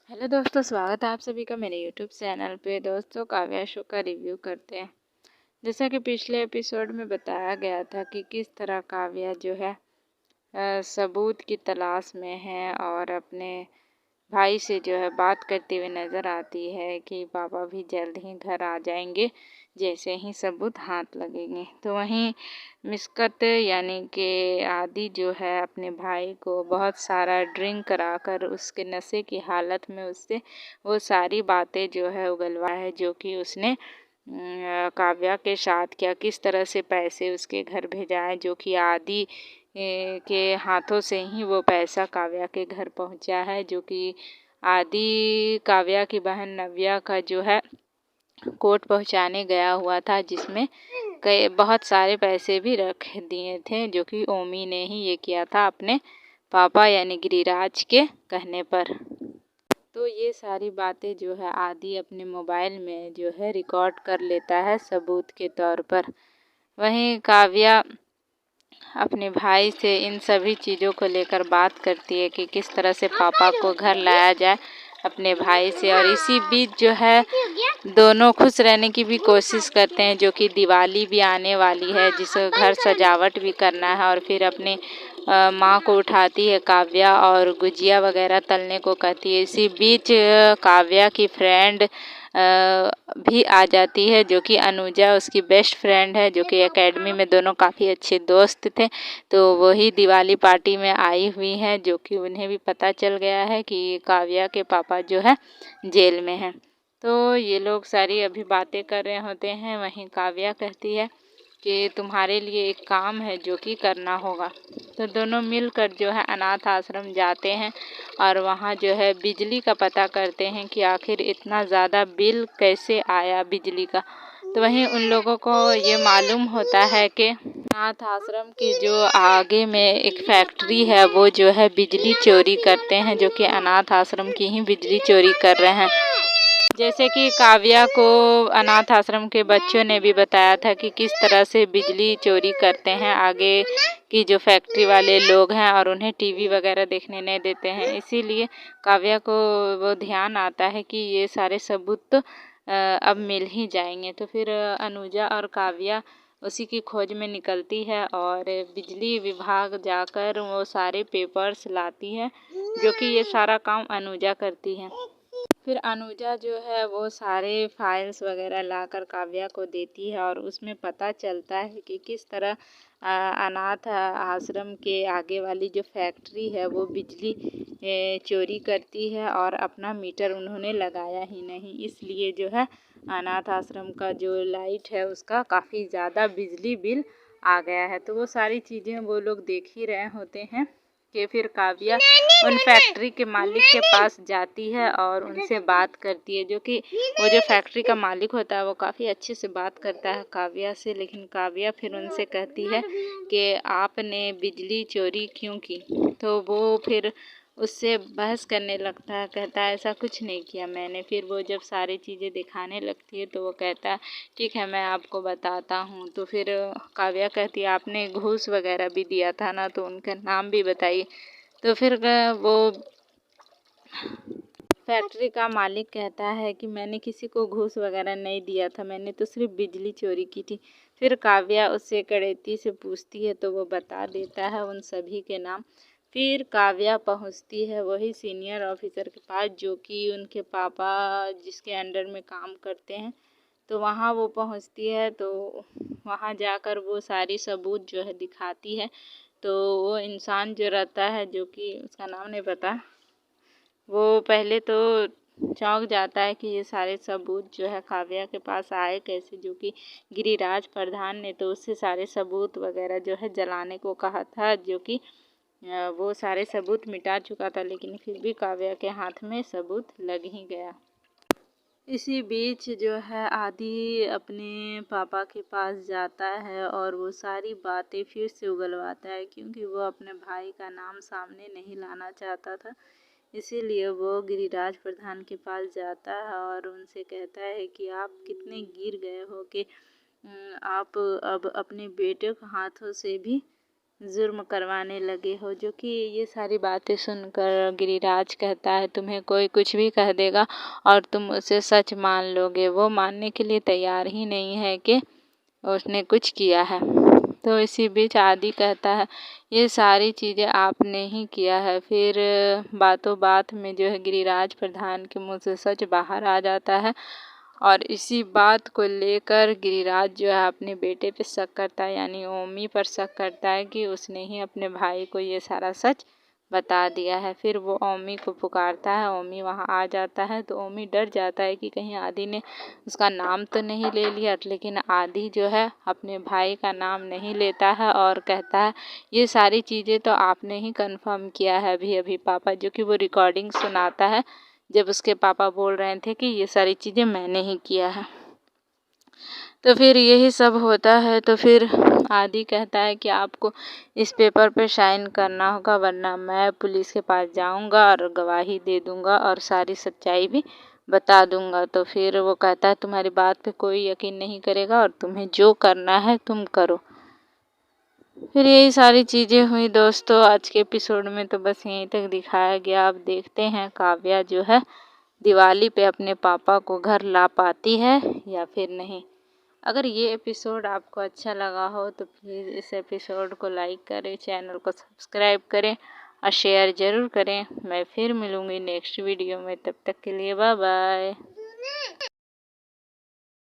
Hello दोस्तों, स्वागत है आप सभी का मेरे यूट्यूब चैनल पे। दोस्तों, काव्या शो का रिव्यू करते हैं। जैसा कि पिछले एपिसोड में बताया गया था कि किस तरह काव्या जो है सबूत की तलाश में है और अपने भाई से जो है बात करते हुए नज़र आती है कि पापा भी जल्द ही घर आ जाएंगे जैसे ही सबूत हाथ लगेंगे। तो वहीं मिस्कत यानी कि आदि जो है अपने भाई को बहुत सारा ड्रिंक कराकर उसके नशे की हालत में उससे वो सारी बातें जो है उगलवा है जो कि उसने काव्या के साथ किया। किस तरह से पैसे उसके घर भेजा जो कि आदि के हाथों से ही वो पैसा काव्या के घर पहुंचा है, जो कि आदि काव्या की बहन नव्या का जो है कोर्ट पहुंचाने गया हुआ था, जिसमें कई बहुत सारे पैसे भी रख दिए थे, जो कि ओमी ने ही ये किया था अपने पापा यानी गिरिराज के कहने पर। तो ये सारी बातें जो है आदि अपने मोबाइल में जो है रिकॉर्ड कर लेता है सबूत के तौर पर। वहीं काव्या अपने भाई से इन सभी चीज़ों को लेकर बात करती है कि किस तरह से पापा को घर लाया जाए अपने भाई से, और इसी बीच जो है दोनों खुश रहने की भी कोशिश करते हैं, जो कि दिवाली भी आने वाली है जिसे घर सजावट भी करना है। और फिर अपने माँ को उठाती है काव्या और गुजिया वगैरह तलने को कहती है। इसी बीच काव्या की फ्रेंड भी आ जाती है, जो कि अनुजा उसकी बेस्ट फ्रेंड है, जो कि एकेडमी में दोनों काफ़ी अच्छे दोस्त थे। तो वही दिवाली पार्टी में आई हुई है, जो कि उन्हें भी पता चल गया है कि काव्या के पापा जो है जेल में हैं। तो ये लोग सारी अभी बातें कर रहे होते हैं। वहीं काव्या कहती है कि तुम्हारे लिए एक काम है जो कि करना होगा। तो दोनों मिलकर जो है अनाथ आश्रम जाते हैं और वहाँ जो है बिजली का पता करते हैं कि आखिर इतना ज़्यादा बिल कैसे आया बिजली का। तो वहीं उन लोगों को ये मालूम होता है कि अनाथ आश्रम के जो आगे में एक फैक्ट्री है वो जो है बिजली चोरी करते हैं, जो कि अनाथ आश्रम की ही बिजली चोरी कर रहे हैं। जैसे कि काव्या को अनाथ आश्रम के बच्चों ने भी बताया था कि किस तरह से बिजली चोरी करते हैं आगे की जो फैक्ट्री वाले लोग हैं, और उन्हें टीवी वगैरह देखने नहीं देते हैं। इसीलिए काव्या को वो ध्यान आता है कि ये सारे सबूत तो अब मिल ही जाएंगे। तो फिर अनुजा और काव्या उसी की खोज में निकलती है और बिजली विभाग जाकर वो सारे पेपर्स लाती है, जो कि ये सारा काम अनुजा करती है। फिर अनुजा जो है वो सारे फाइल्स वगैरह लाकर काव्या को देती है और उसमें पता चलता है कि किस तरह अनाथ आश्रम के आगे वाली जो फैक्ट्री है वो बिजली चोरी करती है और अपना मीटर उन्होंने लगाया ही नहीं, इसलिए जो है अनाथ आश्रम का जो लाइट है उसका काफ़ी ज़्यादा बिजली बिल आ गया है। तो वो सारी चीज़ें वो लोग देख ही रहे होते हैं कि फिर काव्या उन फैक्ट्री के मालिक के पास जाती है और उनसे बात करती है, जो कि वो जो फैक्ट्री का मालिक होता है वो काफ़ी अच्छे से बात करता है काव्या से। लेकिन काव्या फिर उनसे कहती है कि आपने बिजली चोरी क्यों की। तो वो फिर उससे बहस करने लगता है, कहता है ऐसा कुछ नहीं किया मैंने। फिर वो जब सारी चीज़ें दिखाने लगती है तो वो कहता है ठीक है मैं आपको बताता हूँ। तो फिर काव्या कहती है आपने घूस वगैरह भी दिया था ना, तो उनका नाम भी बताइए। तो फिर वो फैक्ट्री का मालिक कहता है कि मैंने किसी को घूस वगैरह नहीं दिया था, मैंने तो सिर्फ बिजली चोरी की थी। फिर काव्या उससे कड़ेती से पूछती है तो वो बता देता है उन सभी के नाम। फिर काव्या पहुंचती है वही सीनियर ऑफिसर के पास, जो कि उनके पापा जिसके अंडर में काम करते हैं। तो वहाँ वो पहुंचती है, तो वहाँ जाकर वो सारी सबूत जो है दिखाती है। तो वो इंसान जो रहता है, जो कि उसका नाम नहीं पता, वो पहले तो चौंक जाता है कि ये सारे सबूत जो है काव्या के पास आए कैसे, जो कि गिरिराज प्रधान ने तो उससे सारे सबूत वगैरह जो है जलाने को कहा था, जो कि वो सारे सबूत मिटा चुका था, लेकिन फिर भी काव्या के हाथ में सबूत लग ही गया। इसी बीच जो है आदि अपने पापा के पास जाता है और वो सारी बातें फिर से उगलवाता है, क्योंकि वो अपने भाई का नाम सामने नहीं लाना चाहता था। इसीलिए वो गिरिराज प्रधान के पास जाता है और उनसे कहता है कि आप कितने गिर गए हो कि आप अब अपने बेटे को हाथों से भी जुर्म करवाने लगे हो। जो कि ये सारी बातें सुनकर गिरिराज कहता है तुम्हें कोई कुछ भी कह देगा और तुम उसे सच मान लोगे। वो मानने के लिए तैयार ही नहीं है कि उसने कुछ किया है। तो इसी बीच आदि कहता है ये सारी चीज़ें आपने ही किया है। फिर बातों बात में जो है गिरिराज प्रधान के मुंह से सच बाहर आ जाता है और इसी बात को लेकर गिरिराज जो है अपने बेटे पे शक करता है, यानी ओमी पर शक करता है कि उसने ही अपने भाई को ये सारा सच बता दिया है। फिर वो ओमी को पुकारता है, ओमी वहाँ आ जाता है तो ओमी डर जाता है कि कहीं आदि ने उसका नाम तो नहीं ले लिया। लेकिन आदि जो है अपने भाई का नाम नहीं लेता है और कहता है ये सारी चीज़ें तो आपने ही कंफर्म किया है अभी अभी पापा। जो कि वो रिकॉर्डिंग सुनाता है जब उसके पापा बोल रहे थे कि ये सारी चीज़ें मैंने ही किया है। तो फिर यही सब होता है। तो फिर आदि कहता है कि आपको इस पेपर पे साइन करना होगा वरना मैं पुलिस के पास जाऊंगा और गवाही दे दूंगा और सारी सच्चाई भी बता दूंगा। तो फिर वो कहता है तुम्हारी बात पे कोई यकीन नहीं करेगा और तुम्हें जो करना है तुम करो। फिर यही सारी चीज़ें हुई दोस्तों। आज के एपिसोड में तो बस यहीं तक दिखाया गया। अब देखते हैं काव्या जो है दिवाली पे अपने पापा को घर ला पाती है या फिर नहीं। अगर ये एपिसोड आपको अच्छा लगा हो तो प्लीज़ इस एपिसोड को लाइक करें, चैनल को सब्सक्राइब करें और शेयर ज़रूर करें। मैं फिर मिलूँगी नेक्स्ट वीडियो में, तब तक के लिए बाय बाय।